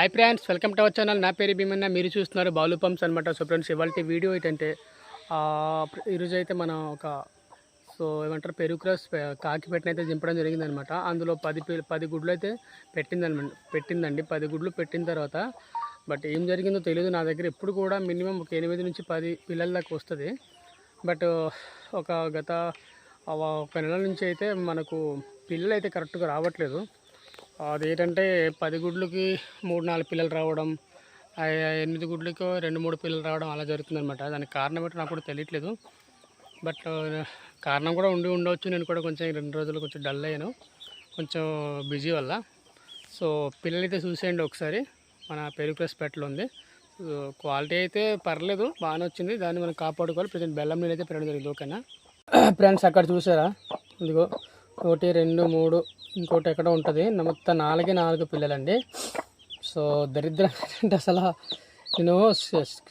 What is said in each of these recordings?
Hi friends, welcome to our channel. నా పేరు భీమన్న, మీరు చూస్తున్నారు బాలు పంప్స్ అనమాట. సో ఫ్రెండ్స్, ఇవాళ వీడియో ఏంటంటే ఈరోజు అయితే మనం ఒక ఏమంటారు పెరుగు క్రాస్ కాకి పెట్టినైతే దింపడం జరిగిందనమాట. అందులో 10 గుడ్లు అయితే పెట్టిందండి. 10 గుడ్లు పెట్టిన తర్వాత బట్ ఏం జరిగిందో తెలియదు. నా దగ్గర ఎప్పుడు కూడా మినిమం ఒక 8 నుంచి 10 పిల్లల దాకా వస్తుంది. బట్ గత ఒక నెల నుంచి అయితే మనకు పిల్లలు అయితే కరెక్ట్గా రావట్లేదు. అదేంటంటే 10 గుడ్లకి 3-4 పిల్లలు రావడం, 8 గుడ్లకి 2-3 పిల్లలు రావడం అలా జరుగుతుందన్నమాట. దానికి కారణం ఏంటో నాకు కూడా తెలియట్లేదు. బట్ కారణం కూడా ఉండవచ్చు. నేను కూడా కొంచెం 2 రోజులు కొంచెం డల్ అయ్యాను, కొంచెం బిజీ వల్ల. సో పిల్లలైతే చూసేయండి ఒకసారి. మన పెరుగు ప్లస్ పెట్టలో ఉంది. క్వాలిటీ అయితే పర్లేదు, బాగానే వచ్చింది. దాన్ని మనం కాపాడుకోవాలి. ప్రజెంట్ బెల్లం నీళ్ళు అయితే పెట్టడం జరిగింది. ఓకేనా ఫ్రెండ్స్, అక్కడ చూసారా? ఇదిగో 1, 2, 3, ఇంకోటి ఎక్కడ ఉంటుంది. మొత్తం 4 పిల్లలండి. సో దరిద్రం ఏంటంటే అసలు నేను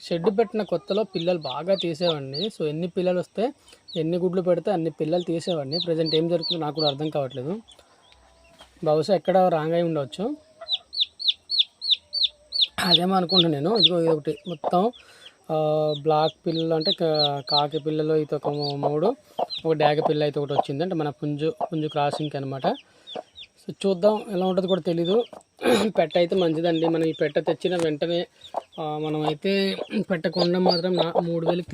షెడ్ పెట్టిన కొత్తలో పిల్లలు బాగా తీసేవాడిని. సో ఎన్ని పిల్లలు వస్తే ఎన్ని గుడ్లు పెడితే అన్ని పిల్లలు తీసేవాడిని. ప్రజెంట్ ఏం జరుగుతుందో నాకు కూడా అర్థం కావట్లేదు. బహుశా ఎక్కడ రాంగ్ అయి ఉండవచ్చు, అదేమో అనుకుంటున్నాను నేను. ఇదిగో ఒకటి మొత్తం బ్లాక్ పిల్లలు అంటే కాకి పిల్లలు అయితే ఒక 3, ఒక డాగ పిల్ల అయితే ఒకటి వచ్చింది. అంటే మన పుంజు క్రాసింగ్కి అనమాట. సో చూద్దాం ఎలా ఉంటుందో కూడా తెలీదు. పెట్ట అయితే మంచిదండి. మనం ఈ పెట్ట తెచ్చిన వెంటనే మనం అయితే పెట్ట కొనడం మాత్రం 3,000కి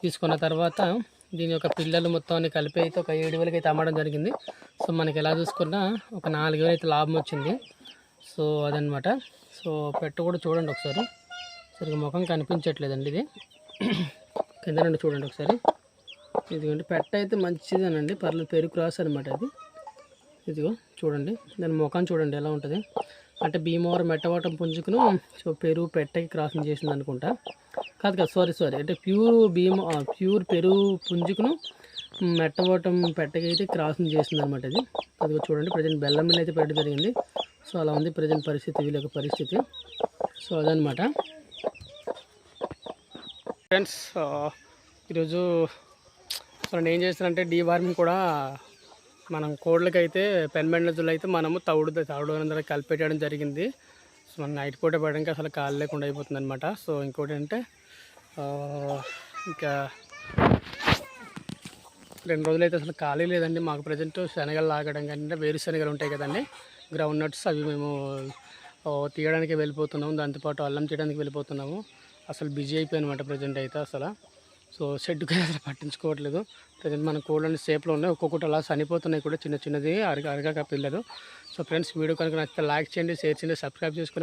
తీసుకున్న తర్వాత దీని యొక్క పిల్లలు మొత్తాన్ని కలిపి అయితే ఒక 7,000కి అయితే అమ్మడం జరిగింది. సో మనకి ఎలా చూసుకున్నా ఒక 4,000 అయితే లాభం వచ్చింది. సో అదనమాట. సో పెట్ట కూడా చూడండి ఒకసారి. సరిగ్గా ముఖం కనిపించట్లేదండి. ఇది కింద నుండి చూడండి ఒకసారి. ఇదిగోండి పెట్ట అయితే మంచిదేనండి, పర్లేదు. పెరుగు క్రాస్ అనమాట అది. ఇదిగో చూడండి, దాని ముఖం చూడండి ఎలా ఉంటుంది. అంటే భీమవరం మెట్టవటం పుంజుకును సో పెరుగు పెట్టకి క్రాసింగ్ చేసింది అనుకుంటా. కాదు సారీ అంటే ప్యూర్ పెరుగు పుంజుకును మెట్టవటం పెట్టకి అయితే క్రాసింగ్ చేసింది అనమాట ఇది. అదిగో చూడండి, ప్రజెంట్ బెల్లం మిల్ అయితే పెట్టడం జరిగింది. సో అలా ఉంది ప్రజెంట్ పరిస్థితి, వీళ్ళ యొక్క పరిస్థితి. సో అదనమాట ఫ్రెండ్స్. ఈరోజు నేను ఏం చేస్తానంటే డీవార్మింగ్ కూడా మనం కోళ్ళకైతే పెన్మెండ్లజులు అయితే మనము తౌడు అందరూ కలిపెట్టడం జరిగింది. సో మనం నైట్ పూట పడడానికి అసలు కాలు లేకుండా అయిపోతుంది అనమాట. సో ఇంకోటి అంటే ఇంకా 2 రోజులు అయితే అసలు ఖాళీ లేదండి మాకు. ప్రజెంట్ శనగలు లాగడం కానీ వేరుశనగలు ఉంటాయి కదండి, గ్రౌండ్ నట్స్, అవి మేము తీయడానికి వెళ్ళిపోతున్నాము. దాంతోపాటు అల్లం తీయడానికి వెళ్ళిపోతున్నాము. అసలు బిజీ అయిపోయాయి అనమాట ప్రజెంట్ అయితే అసలు. సో షెడ్కి అసలు పట్టించుకోవట్లేదు. ప్రజెంట్ మన కోళ్ళని సేఫ్లో ఉన్నాయి. ఒక్కొక్కటి అలా చనిపోతున్నాయి కూడా, చిన్నది అరగక పిల్లలు. సో ఫ్రెండ్స్, వీడియో కనుక నచ్చితే లైక్ చేయండి, షేర్ చేయండి, సబ్స్క్రైబ్ చేసుకుని